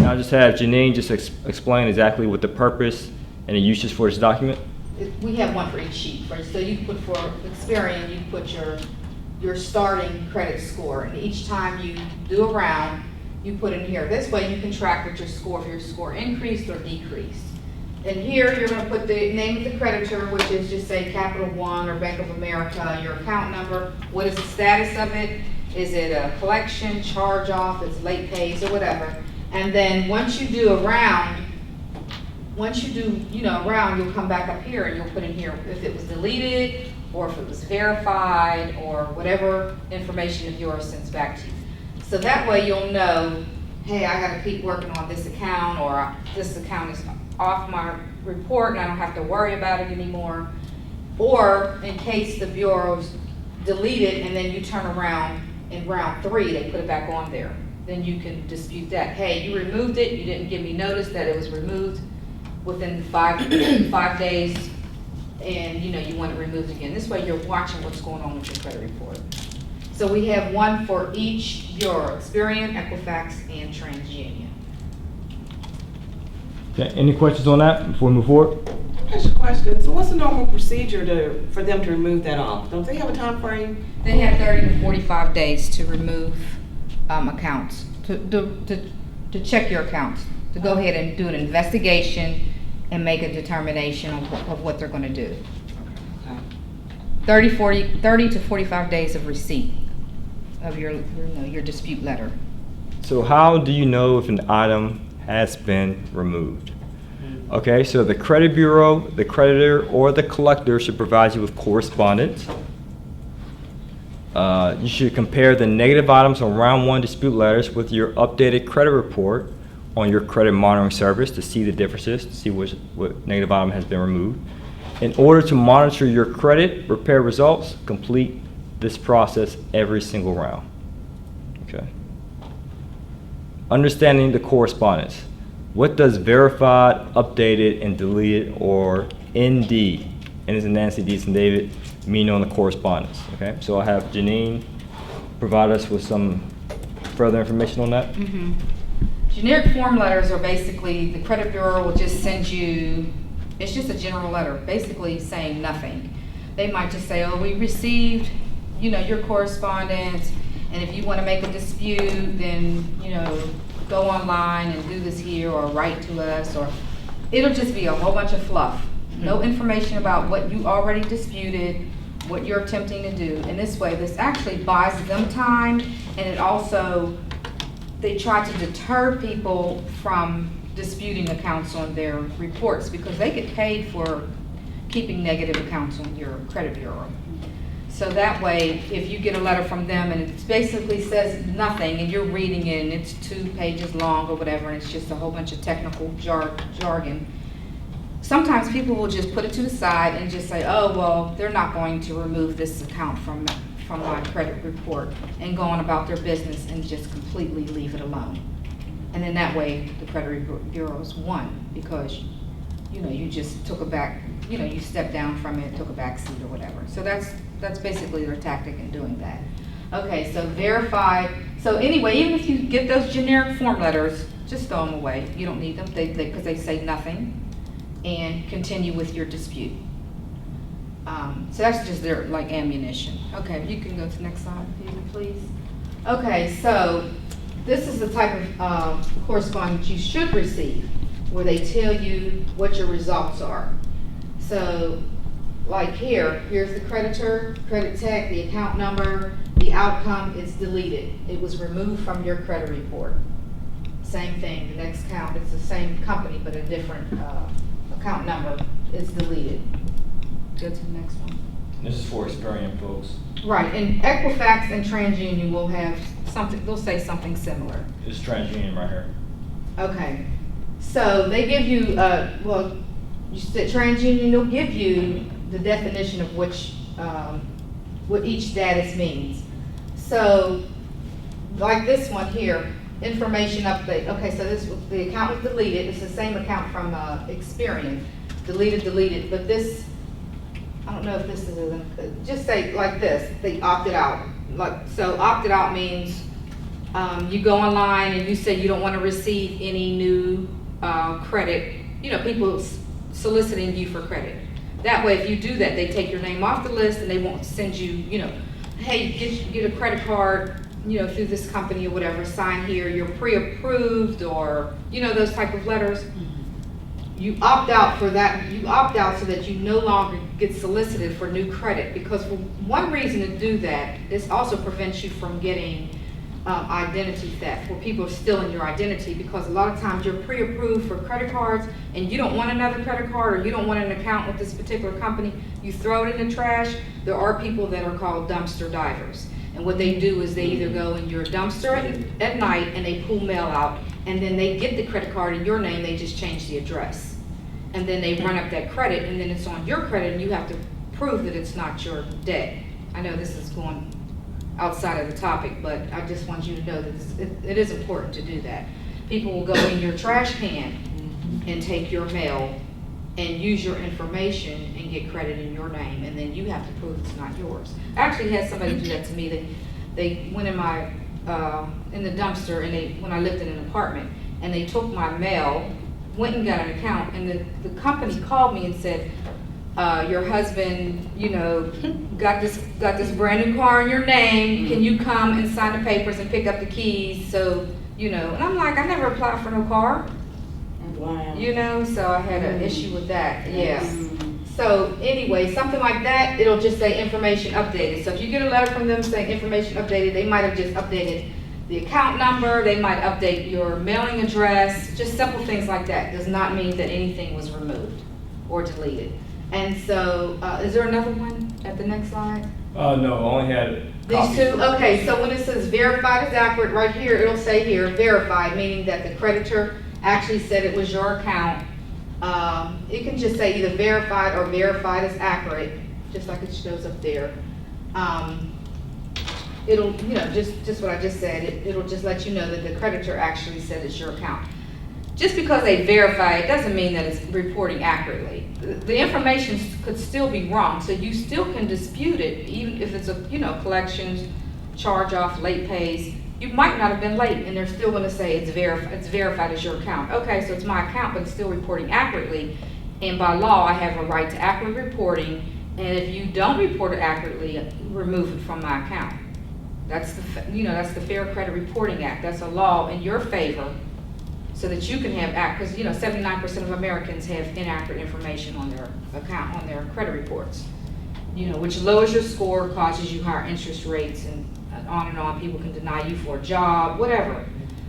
I'll just have Janine just explain exactly what the purpose and the uses for this document. We have one for each sheet, right? So you put for Experian, you put your starting credit score, and each time you do a round, you put in here. This way you can track what your score, if your score increased or decreased. And here you're going to put the name of the creditor, which is just say Capital One or Bank of America, your account number, what is the status of it, is it a collection, charge off, it's late pays or whatever. And then once you do a round, a round, you'll come back up here and you'll put in here if it was deleted or if it was verified or whatever information of yours sends back to you. So that way you'll know, hey, I got to keep working on this account, or this account is off my report and I don't have to worry about it anymore. Or in case the bureaus delete it and then you turn around in round 3, they put it back on there. Then you can dispute that. Hey, you removed it, you didn't give me notice that it was removed within 5 days, and you want it removed again. This way you're watching what's going on with your credit report. So we have one for each bureau: Experian, Equifax, and TransUnion. Okay, any questions on that before we move forward? That's a question. So what's the normal procedure for them to remove that off? Don't they have a time frame? They have 30 to 45 days to remove accounts, to check your accounts, to go ahead and do an investigation and make a determination of what they're going to do. 30 to 45 days of receipt of your dispute letter. So how do you know if an item has been removed? Okay, so the credit bureau, the creditor, or the collector should provide you with correspondence. You should compare the negative items on round 1 dispute letters with your updated credit report on your credit monitoring service to see the differences, to see what negative item has been removed. In order to monitor your credit repair results, complete this process every single round. Okay. Understanding the correspondence. What does verified, updated, and deleted, or ND, N as in Nancy, D as in David, mean on the correspondence? Okay, so I'll have Janine provide us with some further information on that. Mm-hmm. Generic form letters are basically, the credit bureau will just send you, it's just a general letter, basically saying nothing. They might just say, oh, we received, your correspondence, and if you want to make a dispute, then, go online and do this here, or write to us, or it'll just be a whole bunch of fluff. No information about what you already disputed, what you're attempting to do. And this way, this actually buys them time, and it also, they try to deter people from disputing accounts on their reports, because they get paid for keeping negative accounts on your credit bureau. So that way, if you get a letter from them and it basically says nothing, and you're reading it and it's 2 pages long or whatever, and it's just a whole bunch of technical jargon, sometimes people will just put it to the side and just say, oh, well, they're not going to remove this account from my credit report, and go on about their business and just completely leave it alone. And then that way, the credit bureau's won, because you just took a back, you stepped down from it, took a back seat or whatever. So that's basically their tactic in doing that. Okay, so verified. So anyway, even if you get those generic form letters, just throw them away. You don't need them because they say nothing, and continue with your dispute. So that's just their ammunition. Okay, you can go to the next slide, please. Okay, so this is the type of correspondence you should receive, where they tell you what your results are. So like here's the creditor, credit tech, the account number, the outcome is deleted. It was removed from your credit report. Same thing, the next account, it's the same company, but a different account number is deleted. Go to the next one. This is for Experian folks. Right, and Equifax and TransUnion will have something, they'll say something similar. This is TransUnion right here. Okay, so they give you, you said TransUnion will give you the definition of what each status means. So, like this one here, information update. Okay, so the account was deleted. It's the same account from Experian. Deleted, but this, I don't know if this is just say like this, they opted out. So opted out means You go online and you say you don't want to receive any new credit, people soliciting you for credit. That way, if you do that, they take your name off the list and they won't send you, hey, get a credit card, through this company or whatever, sign here, you're pre-approved, or, those type of letters. You opt out for that. You opt out so that you no longer get solicited for new credit, because for one reason to do that, this also prevents you from getting identity theft, where people are stealing your identity, because a lot of times you're pre-approved for credit cards and you don't want another credit card, or you don't want an account with this particular company, you throw it in the trash. There are people that are called dumpster divers, and what they do is they either go in your dumpster at night and they pull mail out, and then they get the credit card in your name, they just change the address, and then they run up that credit, and then it's on your credit and you have to prove that it's not your debt. I know this is going outside of the topic, but I just want you to know that it is important to do that. People will go in your trash can and take your mail and use your information and get credit in your name, and then you have to prove it's not yours. I actually had somebody do that to me. They went in my in the dumpster, and when I lived in an apartment, and they took my mail, went and got an account, and the company called me and said, your husband, got this brand new car in your name. Can you come and sign the papers and pick up the keys? So, and I'm like, I never applied for no car. Wow. So I had an issue with that. Yeah. So anyway, something like that, it'll just say information updated. So if you get a letter from them saying information updated, they might have just updated the account number, they might update your mailing address, just simple things like that. Does not mean that anything was removed or deleted. And so, is there another one at the next slide? No, I only had These copies. two? Okay, so when it says verified is accurate, right here, it'll say here, verified, meaning that the creditor actually said it was your account. It can just say either verified or verified is accurate, just like it shows up there. It'll, just what I just said, it'll just let you know that the creditor actually said it's your account. Just because they verify it doesn't mean that it's reporting accurately. The information could still be wrong, so you still can dispute it, even if it's a, collections, charge off, late pays. You might not have been late, and they're still going to say it's verified as your account. Okay, so it's my account, but it's still reporting accurately. And by law, I have a right to accurate reporting. And if you don't report it accurately, remove it from my account. That's that's the Fair Credit Reporting Act. That's a law in your favor, so that you can have because 79% of Americans have inaccurate information on their account, on their credit reports. Which lowers your score, causes you higher interest rates, and on and on. People can deny you for a job, whatever.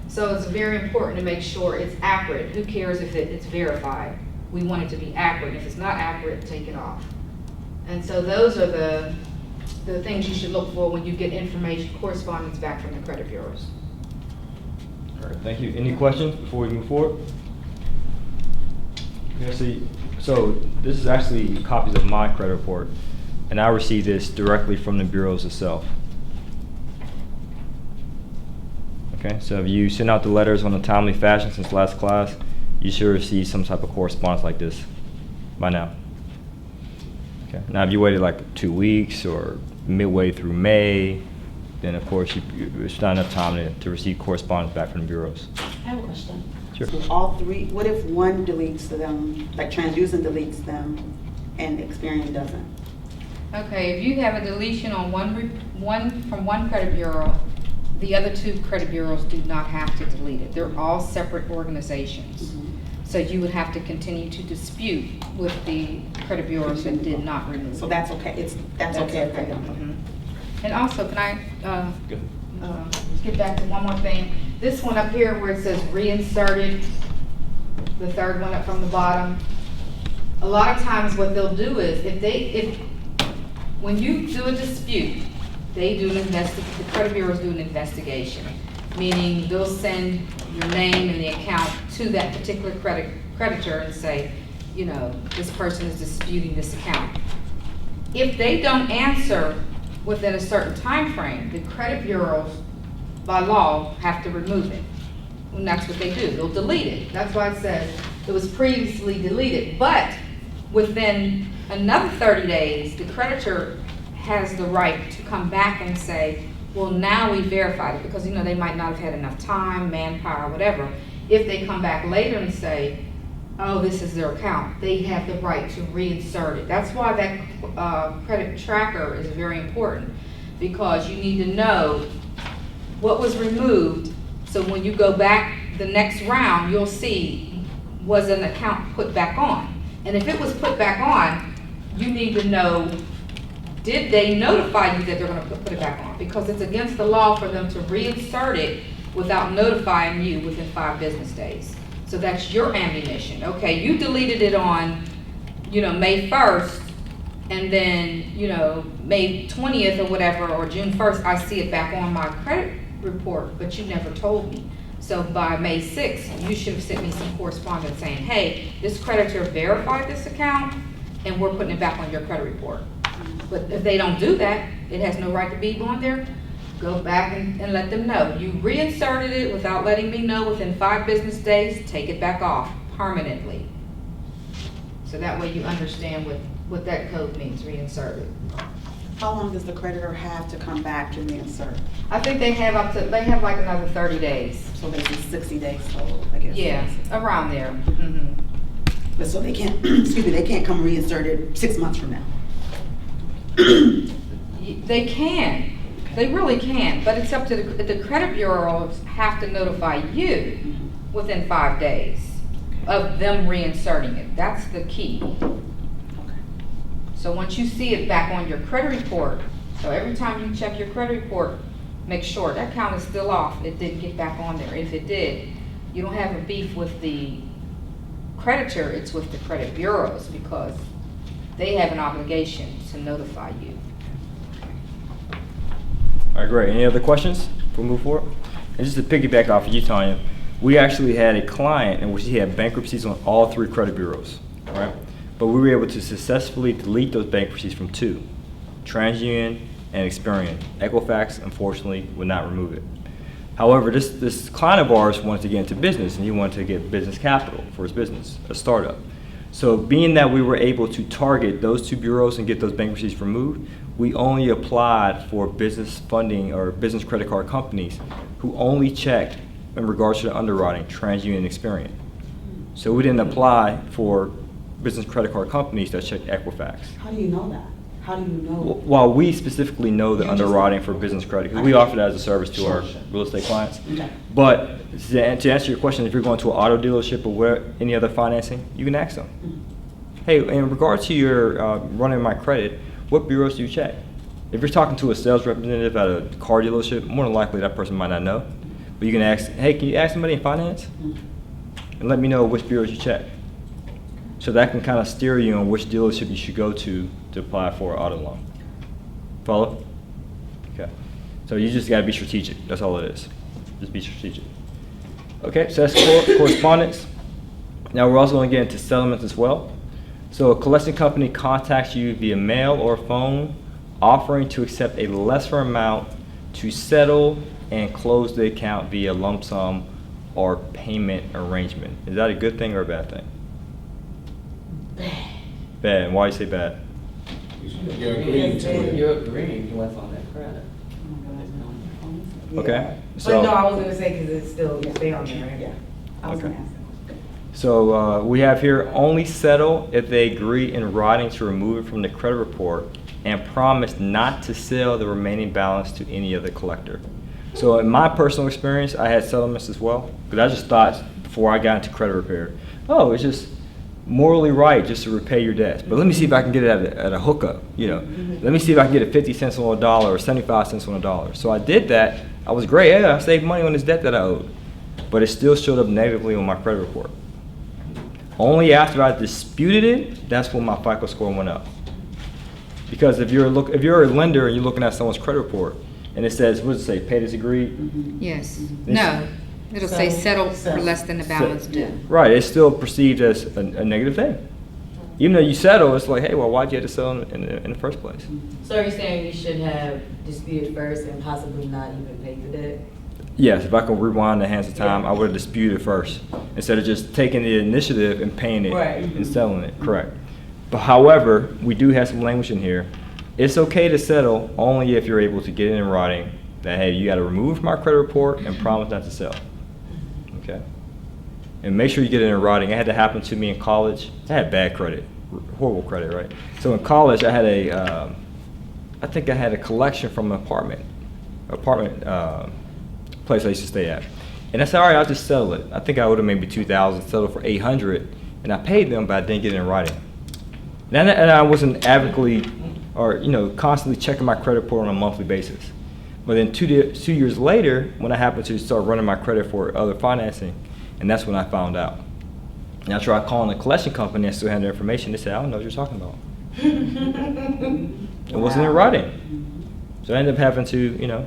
So it's very important to make sure it's accurate. Who cares if it's verified? We want it to be accurate. If it's not accurate, take it off. And so those are the things you should look for when you get information, correspondence back from the credit bureaus. All right, thank you. Any questions before we move forward? Okay, so this is actually copies of my credit report, and I received this directly from the bureaus itself. Okay, so if you send out the letters on a timely fashion since last class, you should receive some type of correspondence like this by now. Okay. Now, if you waited like 2 weeks or midway through May, then of course it's not enough time to receive correspondence back from the bureaus. I have a question. Sure. So all three, what if one deletes them, like TransUnion deletes them and Experian doesn't? Okay, if you have a deletion on from one credit bureau, the other two credit bureaus do not have to delete it. They're all separate organizations. Mm-hmm. So you would have to continue to dispute with the credit bureaus that did not remove it. So that's okay. That's okay for them. Mhm. And also, can I Good. get back to one more thing? This one up here where it says reinserted, the third one up from the bottom. A lot of times what they'll do is when you do a dispute, they do the credit bureaus do an investigation, meaning they'll send your name and the account to that particular creditor and say, this person is disputing this account. If they don't answer within a certain time frame, the credit bureaus, by law, have to remove it. And that's what they do. They'll delete it. That's why it says it was previously deleted. But within another 30 days, the creditor has the right to come back and say, Well, now we verified it because, they might not have had enough time, manpower, whatever. If they come back later and say, oh, this is their account, they have the right to reinsert it. That's why that credit tracker is very important, because you need to know what was removed, so when you go back the next round, you'll see, was an account put back on? And if it was put back on, you need to know, did they notify you that they're gonna put it back on? Because it's against the law for them to reinsert it without notifying you within 5 business days. So that's your ammunition. Okay, you deleted it on, May 1st, and then, May 20th or whatever, or June 1st, I see it back on my credit report, but you never told me. So by May 6th, you should have sent me some correspondence saying, hey, this creditor verified this account, and we're putting it back on your credit report. But if they don't do that, it has no right to be on there. Go back and let them know. You reinserted it without letting me know within 5 business days, take it back off permanently. So that way you understand what that code means, reinserted. How long does the creditor have to come back to reinsert? I think they have like another 30 days. So basically 60 days total, I guess. Yeah, around there. Mhm. But so they can't, excuse me, they can't come reinsert it 6 months from now? They can. They really can, but it's up to the credit bureaus have to notify you within 5 days of them reinserting it. That's the key. So once you see it back on your credit report, so every time you check your credit report, make sure that account is still off. It didn't get back on there. If it did, you don't have a beef with the creditor, it's with the credit bureaus, because they have an obligation to notify you. All right, great. Any other questions before we move forward? And just to piggyback off of you, Tanya, we actually had a client in which he had bankruptcies on all 3 credit bureaus, right? But we were able to successfully delete those bankruptcies from 2, TransUnion and Experian. Equifax, unfortunately, would not remove it. However, this client of ours wanted to get into business, and he wanted to get business capital for his business, a startup. So being that we were able to target those 2 bureaus and get those bankruptcies removed, we only applied for business funding or business credit card companies who only checked, in regards to the underwriting, TransUnion and Experian. So we didn't apply for business credit card companies that checked Equifax. How do you know that? How do you know? While we specifically know the underwriting for business credit, because we offer that as a service to our Sure. real estate clients. Okay. But to answer your question, if you're going to an auto dealership or any other financing, you can ask them. Hey, in regard to your running my credit, what bureaus do you check? If you're talking to a sales representative at a car dealership, more than likely that person might not know. But you can ask, hey, can you ask somebody in finance? And let me know which bureaus you check. So that can kind of steer you on which dealership you should go to apply for an auto loan. Follow? Okay. So you just got to be strategic. That's all it is. Just be strategic. Okay, so that's correspondence. Now we're also going to get into settlements as well. So a collection company contacts you via mail or phone, offering to accept a lesser amount to settle and close the account via lump sum or payment arrangement. Is that a good thing or a bad thing? Bad. Bad. And why do you say bad? You're agreeing to it. You're agreeing to what's on that credit. Okay. But no, I was gonna say, cause it's still, stay on there, right? Yeah. I was Okay. gonna ask that. So we have here only settle if they agree in writing to remove it from the credit report and promise not to sell the remaining balance to any other collector. So in my personal experience, I had settlements as well, because I just thought before I got into credit repair, oh, it's just morally right just to repay your debts. But let me see if I can get it at a hookup, you know. Let me see if I can get it 50 cents on a dollar or 75 cents on a dollar. So I did that. I was great. Yeah, I saved money on this debt that I owed. But it still showed up negatively on my credit report. Only after I disputed it, that's when my FICO score went up. Because if you're a lender and you're looking at someone's credit report and it says, what does it say, paid as agreed? Yes. No, it'll say settle for less than the balance due. Right, it's still perceived as a negative thing. Even though you settle, it's like, hey, well, why'd you have to settle in the first place? So are you saying we should have disputed first and possibly not even paid the debt? Yes, if I can rewind the hands of time, I would have disputed first instead of just taking the initiative and paying it Right. and settling it. Correct. But however, we do have some language in here. It's okay to settle only if you're able to get it in writing that, hey, you got to remove from our credit report and promise not to sell. Okay? And make sure you get it in writing. It had to happen to me in college. I had bad credit, horrible credit, right? So in college, I had I think I had a collection from an apartment place I used to stay at. And I said, all right, I'll just settle it. I think I owed them maybe $2,000, settled for $800, and I paid them, but I didn't get it in writing. And I wasn't advocating or constantly checking my credit report on a monthly basis. But then 2 years later, when I happened to start running my credit for other financing, and that's when I found out. And I tried calling the collection company and still had their information. They said, I don't know what you're talking about. It wasn't in writing. So I ended up having to,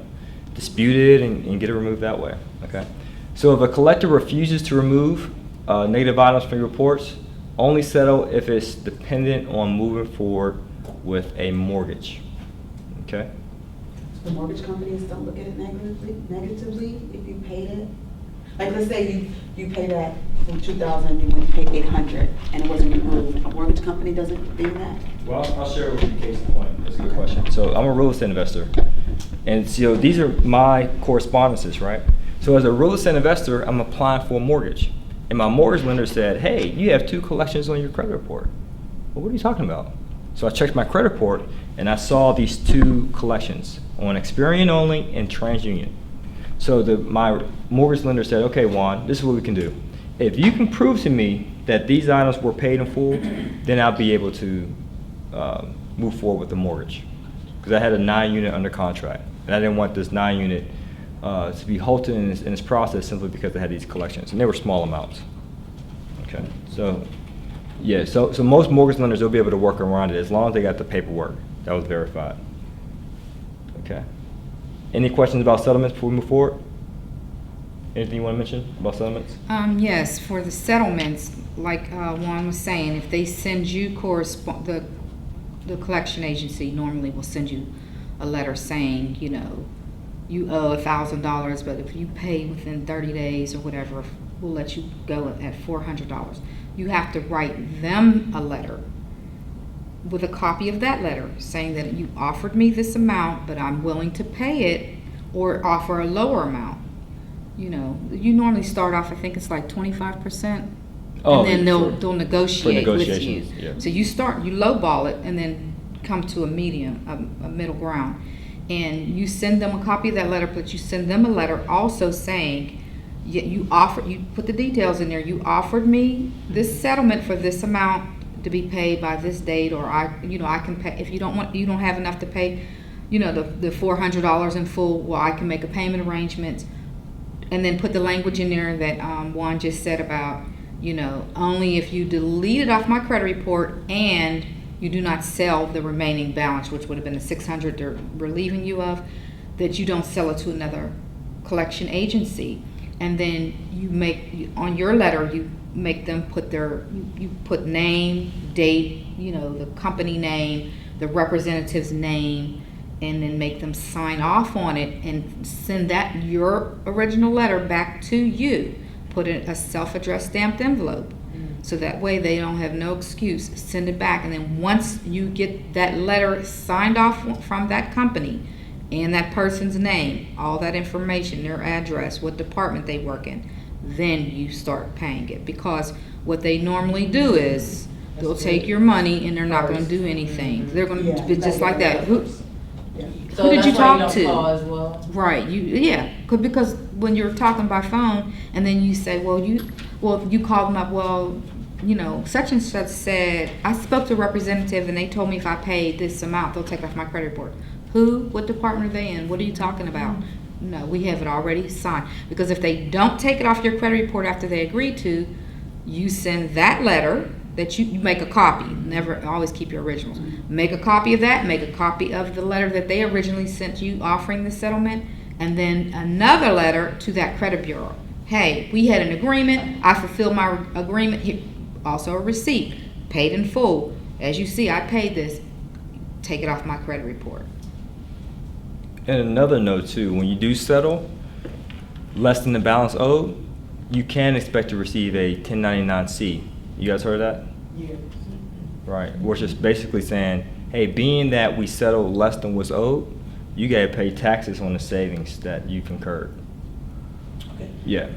dispute it and get it removed that way. Okay. So if a collector refuses to remove negative items from your reports, only settle if it's dependent on moving forward with a mortgage. Okay. The mortgage companies don't look at it negatively if you paid it? Like, let's say you pay that from 2,000, you went to pay 800, and it wasn't removed. A mortgage company doesn't do that? Well, I'll share with you a case in point. That's a good question. So I'm a real estate investor. And so these are my correspondences, right? So as a real estate investor, I'm applying for a mortgage. And my mortgage lender said, hey, you have 2 collections on your credit report. Well, what are you talking about? So I checked my credit report, and I saw these 2 collections on Experian only and TransUnion. So my mortgage lender said, okay, Juan, this is what we can do. If you can prove to me that these items were paid in full, then I'll be able to move forward with the mortgage. Because I had a 9-unit under contract, and I didn't want this 9-unit to be halted in its process simply because I had these collections, and they were small amounts. Okay, so yeah, so most mortgage lenders, they'll be able to work around it as long as they got the paperwork that was verified. Okay. Any questions about settlements before we move forward? Anything you want to mention about settlements? Yes, for the settlements, like Juan was saying, if they send you the collection agency normally will send you a letter saying, you owe $1,000, but if you pay within 30 days or whatever, we'll let you go at $400. You have to write them a letter with a copy of that letter saying that you offered me this amount, but I'm willing to pay it or offer a lower amount. You normally start off, I think it's like 25%. Oh, and then sure. they'll negotiate with you. Yeah. So you lowball it and then come to a medium, a middle ground. And you send them a copy of that letter, but you send them a letter also saying, you put the details in there, you offered me this settlement for this amount to be paid by this date, or I can pay, if you don't have enough to pay, the $400 in full, well, I can make a payment arrangement. And then put the language in there that Juan just said about, only if you delete it off my credit report and you do not sell the remaining balance, which would have been the $600 they're relieving you of, that you don't sell it to another collection agency. And then on your letter, you make them put you put name, date, the company name, the representative's name, and then make them sign off on it and send your original letter back to you. Put in a self-addressed stamped envelope. So that way they don't have no excuse. Send it back. And then once you get that letter signed off from that company and that person's name, all that information, their address, what department they work in, then you start paying it. Because what they normally do is they'll take your money and they're not going to do anything. They're going to be just like that. Who did you talk to? Call as well. Right. Because when you're talking by phone and then you say, you call them up, such and such said, I spoke to a representative and they told me if I paid this amount, they'll take off my credit report. Who? What department are they in? What are you talking about? No, we have it already signed. Because if they don't take it off your credit report after they agree to, you send that letter that you make a copy. Never, always keep your originals. Make a copy of that. Make a copy of the letter that they originally sent you offering the settlement. And then another letter to that credit bureau. Hey, we had an agreement. I fulfilled my agreement. Here, also a receipt. Paid in full. As you see, I paid this. Take it off my credit report. And another note too, when you do settle less than the balance owed, you can expect to receive a 1099-C. You guys heard of that? Yeah. Right, which is basically saying, hey, being that we settled less than what's owed, you gotta pay taxes on the savings that you've incurred. Okay. Yeah.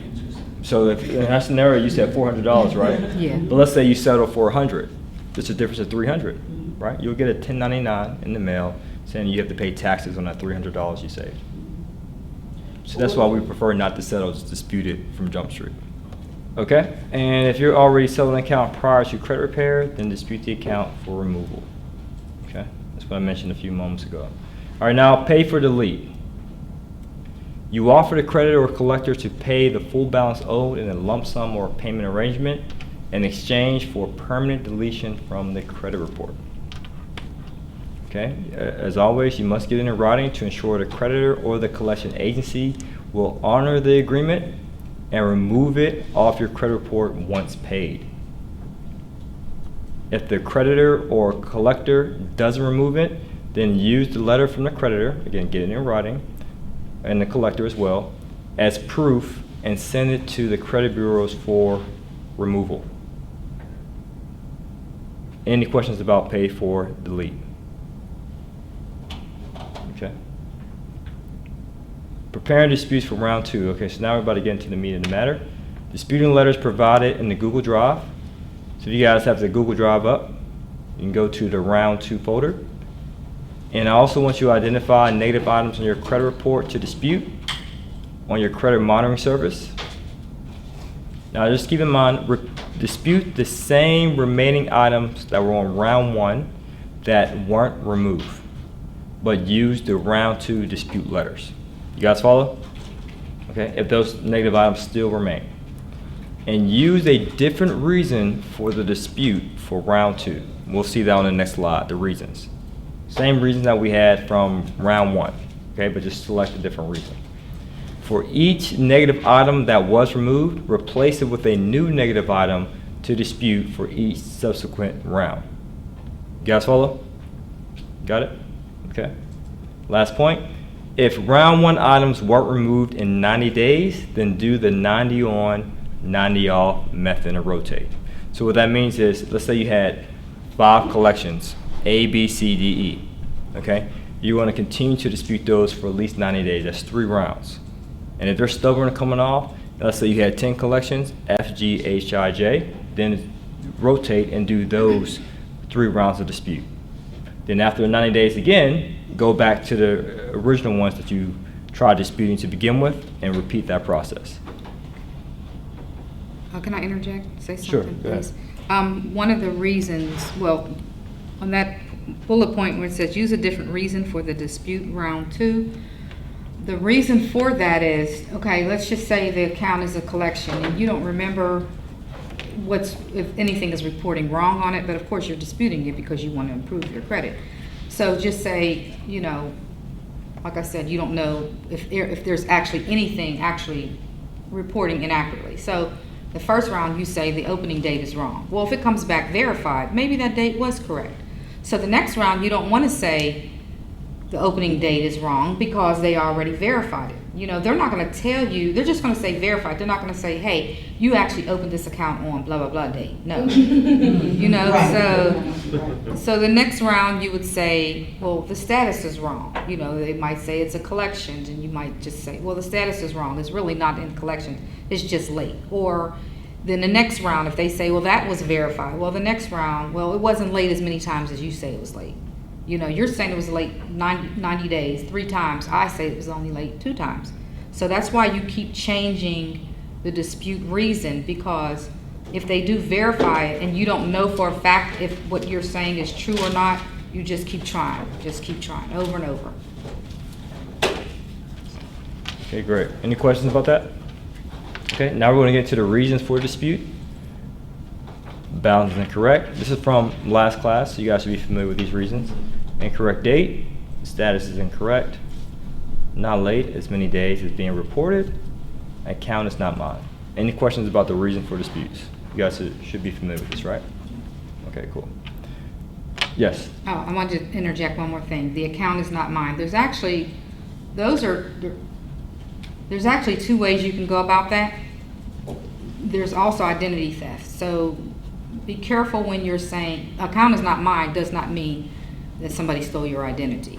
So if, in that scenario, you said $400, right? Yeah. But let's say you settle for 100. There's a difference of 300, right? You'll get a 1099 in the mail saying you have to pay taxes on that $300 you saved. So that's why we prefer not to settle, just dispute it from Jump Street. Okay? And if you're already selling an account prior to credit repair, then dispute the account for removal. Okay? That's what I mentioned a few moments ago. All right, now pay for delete. You offer the creditor or collector to pay the full balance owed in a lump sum or payment arrangement in exchange for permanent deletion from the credit report. Okay? As always, you must get it in writing to ensure the creditor or the collection agency will honor the agreement and remove it off your credit report once paid. If the creditor or collector doesn't remove it, then use the letter from the creditor, again, get it in writing, and the collector as well, as proof and send it to the credit bureaus for removal. Any questions about pay for delete? Okay. Preparing disputes for round 2. Okay, so now we're about to get into the meat of the matter. Disputing letters provided in the Google Drive. So if you guys have the Google Drive up, you can go to the round 2 folder. And I also want you to identify negative items on your credit report to dispute on your credit monitoring service. Now just keep in mind, dispute the same remaining items that were on round 1 that weren't removed, but use the round 2 dispute letters. You guys follow? Okay, if those negative items still remain. And use a different reason for the dispute for round 2. We'll see that on the next slide, the reasons. Same reason that we had from round 1, okay, but just select a different reason. For each negative item that was removed, replace it with a new negative item to dispute for each subsequent round. You guys follow? Got it? Okay. Last point. If round 1 items weren't removed in 90 days, then do the 90 on, 90 off method and rotate. So what that means is, let's say you had 5 collections, A, B, C, D, E, okay? You want to continue to dispute those for at least 90 days. That's 3 rounds. And if they're stubborn and coming off, let's say you had 10 collections, F, G, H, I, J, then rotate and do those 3 rounds of dispute. Then after 90 days again, go back to the original ones that you tried disputing to begin with and repeat that process. Can I interject, say Sure, something, go ahead. please? One of the reasons, well, on that bullet point where it says use a different reason for the dispute round 2, the reason for that is, okay, let's just say the account is a collection and you don't remember if anything is reporting wrong on it, but of course you're disputing it because you want to improve your credit. So just say, you know, like I said, you don't know if there's actually anything actually reporting inaccurately. So the first round you say the opening date is wrong. Well, if it comes back verified, maybe that date was correct. So the next round you don't want to say the opening date is wrong because they already verified it. You know, they're not going to tell you, they're just going to say verified. They're not going to say, hey, you actually opened this account on blah, blah, blah date. No. You know, so the next round you would say, well, the status is wrong. You know, they might say it's a collection and you might just say, well, the status is wrong. It's really not in collection. It's just late. Or then the next round, if they say, well, that was verified. Well, the next round, well, it wasn't late as many times as you say it was late. You know, you're saying it was late 90 days, 3 times. I say it was only late 2 times. So that's why you keep changing the dispute reason, because if they do verify it and you don't know for a fact if what you're saying is true or not, you just keep trying over and over. Okay, great. Any questions about that? Okay, now we're going to get to the reasons for dispute. Balance is incorrect. This is from last class, so you guys should be familiar with these reasons. Incorrect date, status is incorrect. Not late, as many days as being reported. Account is not mine. Any questions about the reason for disputes? You guys should be familiar with this, right? Okay, cool. Yes? Oh, I wanted to interject one more thing. The account is not mine. There's actually 2 ways you can go about that. There's also identity theft. So be careful when you're saying account is not mine does not mean that somebody stole your identity.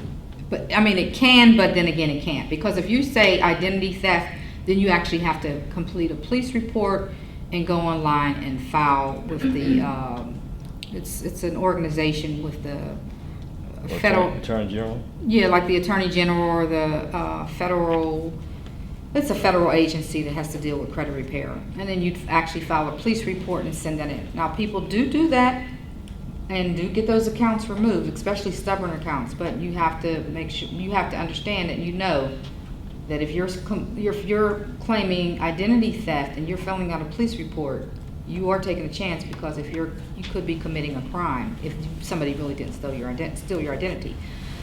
But, I mean, it can, but then again, it can't. Because if you say identity theft, then you actually have to complete a police report and go online and file with the, it's an organization with the federal. Attorney General? Yeah, like the Attorney General or the federal, it's a federal agency that has to deal with credit repair. And then you'd actually file a police report and send that in. Now, people do that and do get those accounts removed, especially stubborn accounts. But you have to make sure, you have to understand that you know that if you're claiming identity theft and you're filling out a police report, you are taking a chance, because if you could be committing a crime if somebody really didn't steal your identity.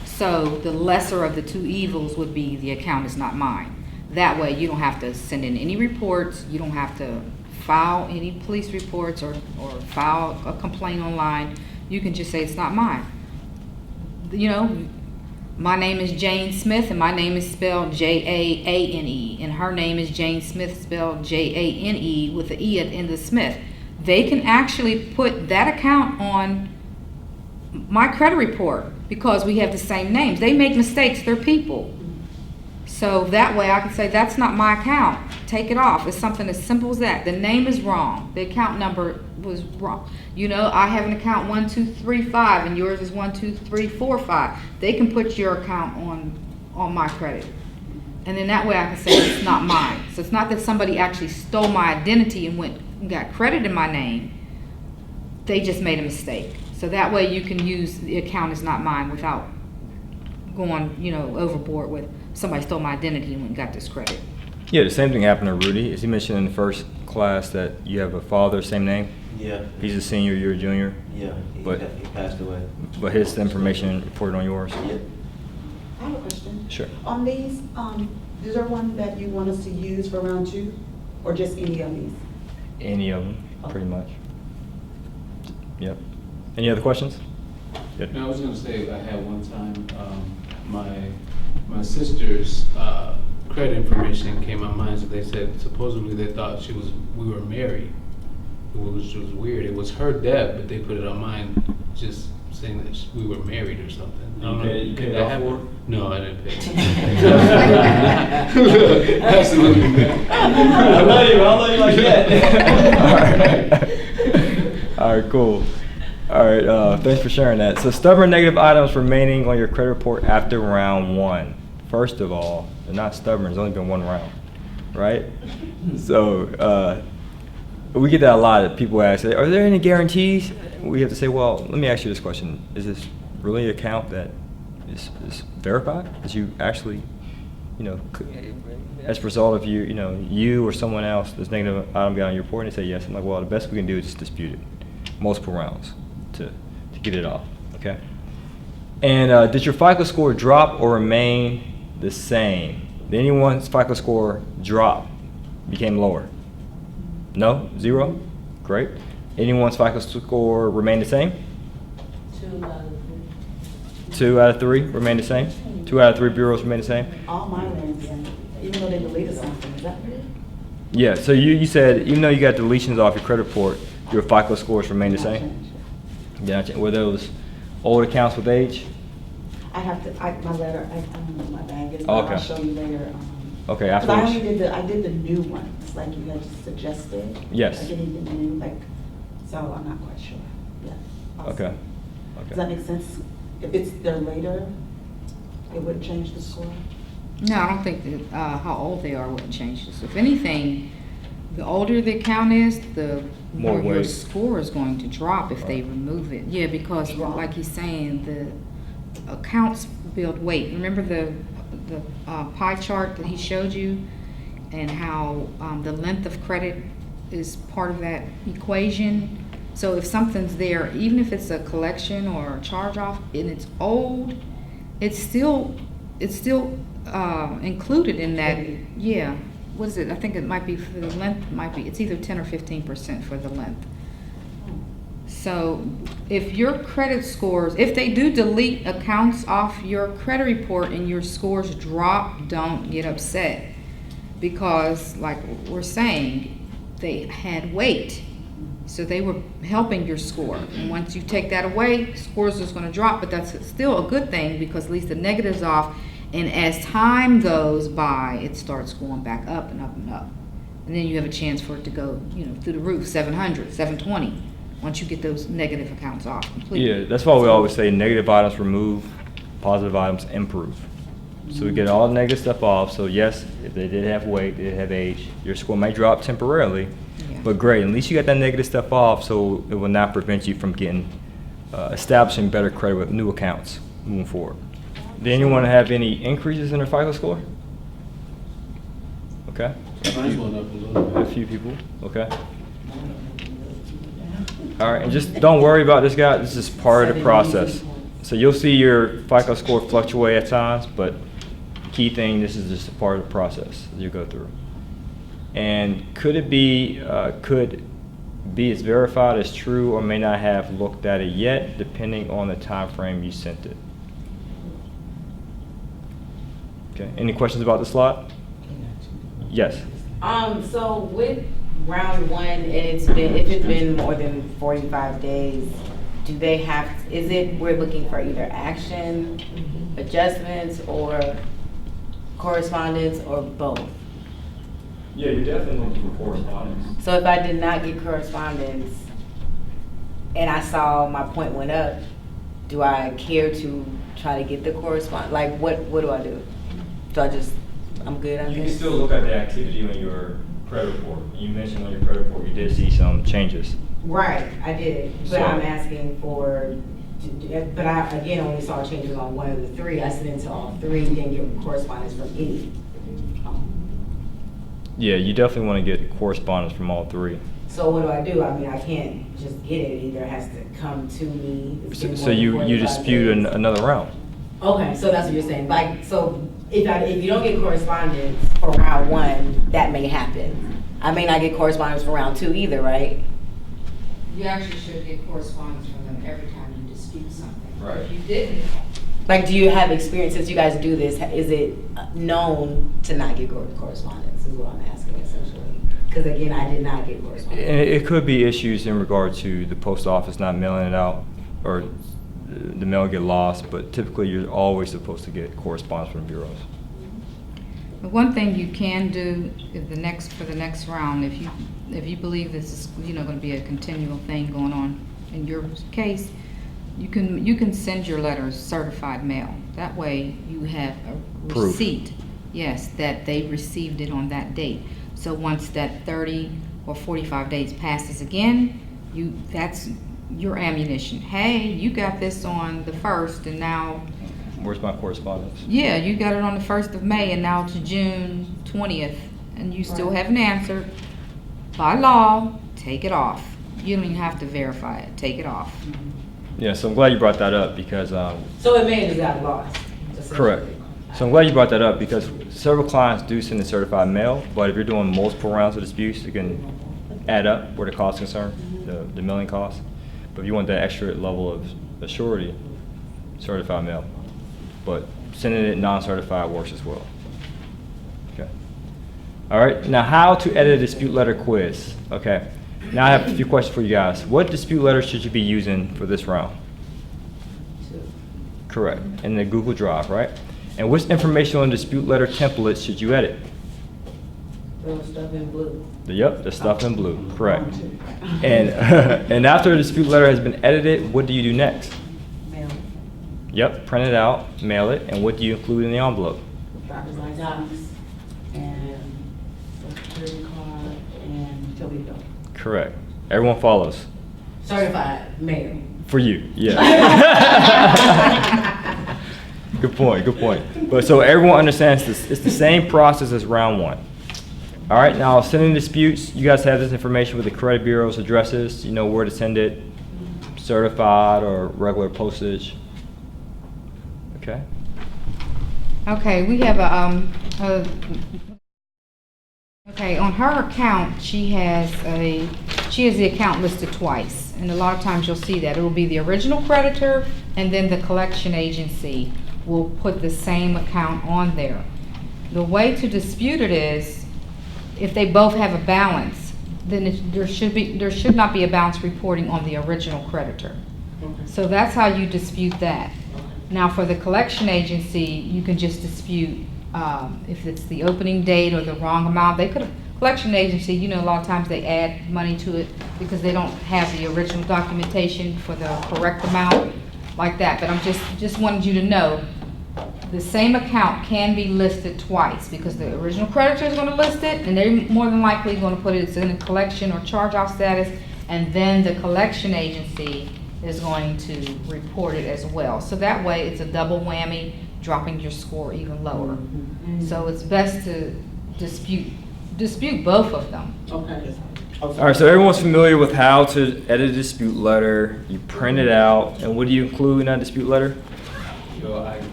So the lesser of the two evils would be the account is not mine. That way you don't have to send in any reports, you don't have to file any police reports or file a complaint online. You can just say it's not mine. You know, my name is Jane Smith and my name is spelled Jane, and her name is Jane Smith spelled Jane with the E at the end of Smith. They can actually put that account on my credit report because we have the same names. They make mistakes, they're people. So that way I can say that's not my account. Take it off. It's something as simple as that. The name is wrong. The account number was wrong. You know, I have an account 1235 and yours is 12345. They can put your account on my credit. And then that way I can say it's not mine. So it's not that somebody actually stole my identity and went and got credit in my name. They just made a mistake. So that way you can use the account is not mine without going, you know, overboard with somebody stole my identity and went and got this credit. Yeah, the same thing happened to Rudy. As he mentioned in the first class that you have a father, same name. Yeah. He's a senior, you're a junior. Yeah, he passed away. But his information reported on yours. Yep. I have a question. Sure. On these, is there one that you want us to use for round 2, or just any of these? Any of them, pretty much. Yep. Any other questions? Good. No, I was gonna say, I had one time, my sister's credit information came on mine, so they said supposedly they thought we were married, which was weird. It was her debt, but they put it on mine, just saying that we were married or something. I don't know. You paid Did that off for happen? No, I didn't pay. Absolutely not. I love you like that. All right, cool. All right, thanks for sharing that. So stubborn negative items remaining on your credit report after round 1. First of all, they're not stubborn, it's only been 1 round, right? So we get that a lot. That people ask, are there any guarantees? We have to say, well, let me ask you this question. Is this really an account that is verified? That you actually, you know, as a result of you or someone else, this negative item got on your report, and they say yes. I'm like, well, the best we can do is just dispute it. Multiple rounds to get it off, okay? And did your FICO score drop or remain the same? Did anyone's FICO score drop, became lower? No? 0? Great. Anyone's FICO score remain the same? 2 out of 3. 2 out of 3 remain the same? 2 out of 3 bureaus remain the same? All mine are the same, even though they deleted something, is that right? Yeah, so you said even though you got deletions off your credit report, your FICO scores remain the same? Yeah, were those old accounts with age? I have to, my letter, I don't know what my bag is, Oh, but okay. I'll show you later. Okay, Because after I each. only did the new ones, like you had suggested. Yes. I didn't do the new, so I'm not quite sure. Yeah. I'll Okay. see. Does that make sense? If it's there later, it would change the score? No, I don't think that how old they are wouldn't change this. If anything, the older the account is, the More more your weight. score is going to drop if they Right. remove it. Yeah, because like he's saying, the accounts build weight. Remember the pie chart that he showed you, and how the length of credit is part of that equation. So if something's there, even if it's a collection or a charge off and it's old, it's still included in that. Yeah. What is it? I think it might be for the length. It's either 10 or 15% for the length. So if your credit scores, if they do delete accounts off your credit report and your scores drop, don't get upset, because like we're saying, they had weight. So they were helping your score. And once you take that away, scores is gonna drop, but that's still a good thing because at least the negative's off. And as time goes by, it starts going back up and up and up. And then you have a chance for it to go, through the roof, 700, 720, once you get those negative accounts off completely. Yeah, that's why we always say negative items remove, positive items improve. So we get all the negative stuff off. So yes, if they did have weight, they did have age, your score may drop temporarily, Yeah. but great, at least you got that negative stuff off, so it will not prevent you from getting, establishing better credit with new accounts moving forward. Did anyone have any increases in their FICO score? Okay. Mine went up a little bit. A few people, okay. All right, and just don't worry about this, guy. This is part of the process. So you'll see your FICO score fluctuate at times, but key thing, this is just a part of the process that you go through. And could be as verified as true or may not have looked at it yet, depending on the time frame you sent it. Okay, any questions about the slide? Yes. So with round one, and if it's been more than 45 days, do they have, we're looking for either action, adjustments, or correspondence, or both? Yeah, you're definitely looking for correspondence. So if I did not get correspondence and I saw my point went up, do I care to try to get the correspondence? Like, what do I do? Do I just, I'm good on You can this? still look at the activity on your credit report. You mentioned on your credit report you did see some changes. Right, I did, but So- I'm asking for, but I, again, only saw changes on one of the three. I sent into all three, didn't get correspondence from any. Yeah, you definitely want to get correspondence from all three. So what do? I mean, I can't just get it, it either has to come to me. It's been So more than you 45 dispute days. another round. Okay, so that's what you're saying, like, so if you don't get correspondence for round one, that may happen. I may not get correspondence for round two either, right? You actually should get correspondence from them every time you dispute something. Right. If you didn't, Like, do you have experience, since you guys do this, is it known to not get correspondence, is what I'm asking essentially? Because again, I did not get And correspondence. it could be issues in regard to the post office not mailing it out or the mail get lost, but typically you're always supposed to get correspondence from bureaus. the one thing you can do for the next round, if you believe this is, going to be a continual thing going on in your case, you can send your letters certified mail. That way you have a Proof. receipt, yes, that they received it on that date. So once that 30 or 45 days passes again, that's your ammunition. Hey, you got this on the 1st and now, Where's my correspondence? yeah, you got it on the 1st of May and now it's June 20th and you still Right. haven't answered. By law, take it off. You don't even have to verify it, take it off. Yeah, so I'm glad you brought that up because, So it may have just got lost. essentially. correct. So I'm glad you brought that up because several clients do send in certified mail, but if you're doing multiple rounds of disputes, it can add up where the cost is concerned, the mailing cost. But if you want that extra level of assurity, certified mail. But sending it non-certified works as well. Okay. All right, now how to edit a dispute letter quiz. Okay, now I have a few questions for you guys. What dispute letter should you be using for this round? Correct, in the Google Drive, right? And which information on dispute letter templates should you edit? Those stuff in blue. Yep, the stuff in blue, correct. And, and after a dispute letter has been edited, what do you do next? Mail. Yep, print it out, mail it, and what do you include in the envelope? Driver's license. And social security card and utility bill. Correct. Everyone follows. Certified mail. For you, yeah. Good point, good point. But so everyone understands this, it's the same process as round one. All right, now sending disputes, you guys have this information with the credit bureau's addresses, you know where to send it, certified or regular postage. Okay? Okay, we have okay, on her account, she has the account listed twice. And a lot of times you'll see that. It will be the original creditor and then the collection agency will put the same account on there. The way to dispute it is, if they both have a balance, then there should not be a balance reporting on the original creditor. Okay. So that's how you dispute that. Now, for the collection agency, you can just dispute if it's the opening date or the wrong amount. They could, collection agency, you know, a lot of times they add money to it because they don't have the original documentation for the correct amount, like that. But I'm just wanted you to know, the same account can be listed twice because the original creditor is going to list it, and they're more than likely going to put it in a collection or charge-off status, and then the collection agency is going to report it as well. So that way, it's a double whammy, dropping your score even lower. So it's best to dispute both of them. Okay. All right, so everyone's familiar with how to edit a dispute letter. You print it out, and what do you include in that dispute letter? Your ID.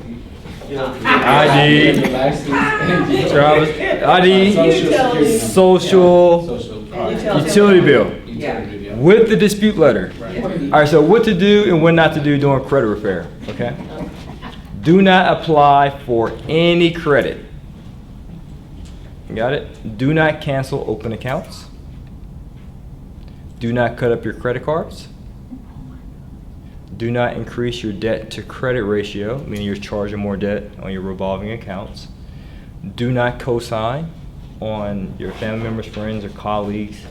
ID. Your license. Travis, ID, social, utility bill. With the dispute letter. All right, so what to do and what not to do during credit repair, okay? Do not apply for any credit. You got it? Do not cancel open accounts. Do not cut up your credit cards. Do not increase your debt to credit ratio, meaning you're charging more debt on your revolving accounts. Do not co-sign on your family members, friends, or colleagues'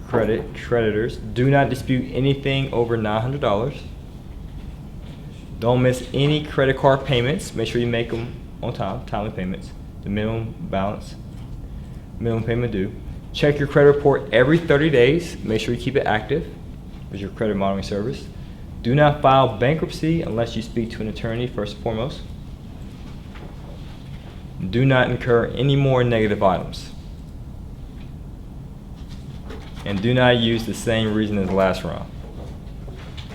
creditors. Do not dispute anything over $900. Don't miss any credit card payments. Make sure you make them on time, timely payments. The minimum balance, minimum payment due. Check your credit report every 30 days. Make sure you keep it active with your credit monitoring service. Do not file bankruptcy unless you speak to an attorney first and foremost. Do not incur any more negative items. And do not use the same reason as the last round.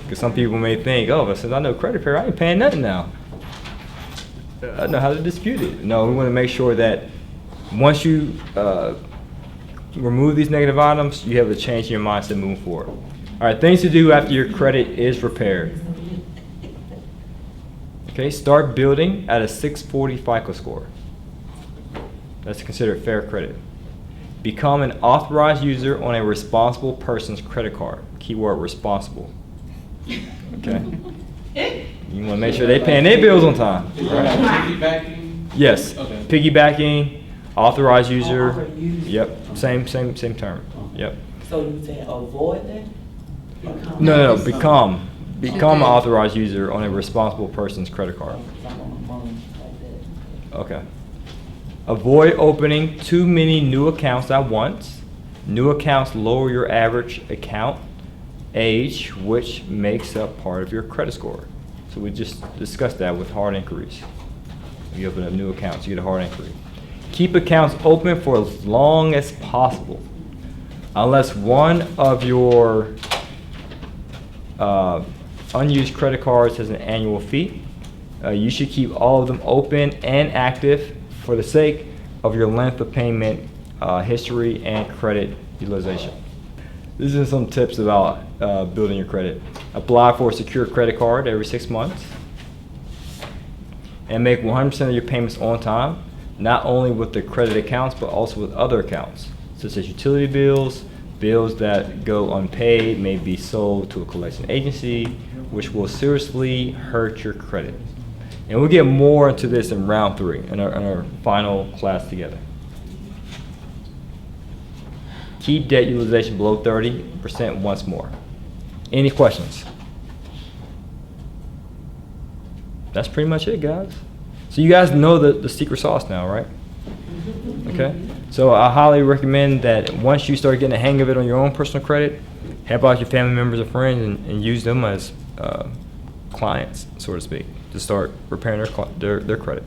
Because some people may think, oh, but since I know credit repair, I ain't paying nothing now. I know how to dispute it. No, we want to make sure that once you remove these negative items, you have a change in your mindset moving forward. All right, things to do after your credit is repaired. Okay, start building at a 640 FICO score. That's considered fair credit. Become an authorized user on a responsible person's credit card. Keyword responsible. Okay? You want to make sure they're paying their bills on time. Right? Piggybacking? Yes. Okay. Piggybacking, authorized user. Authorized user. Yep. Same term. Yep. So you say avoid that? No. Become an authorized user on a responsible person's credit card. Okay. Avoid opening too many new accounts at once. New accounts lower your average account age, which makes up part of your credit score. So we just discussed that with hard inquiries. When you open up new accounts, you get a hard inquiry. Keep accounts open for as long as possible. Unless one of your unused credit cards has an annual fee, you should keep all of them open and active for the sake of your length of payment, history, and credit utilization. These are some tips about building your credit. Apply for a secure credit card every 6 months. And make 100% of your payments on time, not only with the credit accounts, but also with other accounts, such as utility bills, bills that go unpaid may be sold to a collection agency, which will seriously hurt your credit. And we'll get more into this in round 3, in our final class together. Keep debt utilization below 30% once more. Any questions? That's pretty much it, guys. So you guys know the secret sauce now, right? Okay. So I highly recommend that once you start getting the hang of it on your own personal credit, help out your family members or friends and use them as clients, so to speak, to start repairing their credit.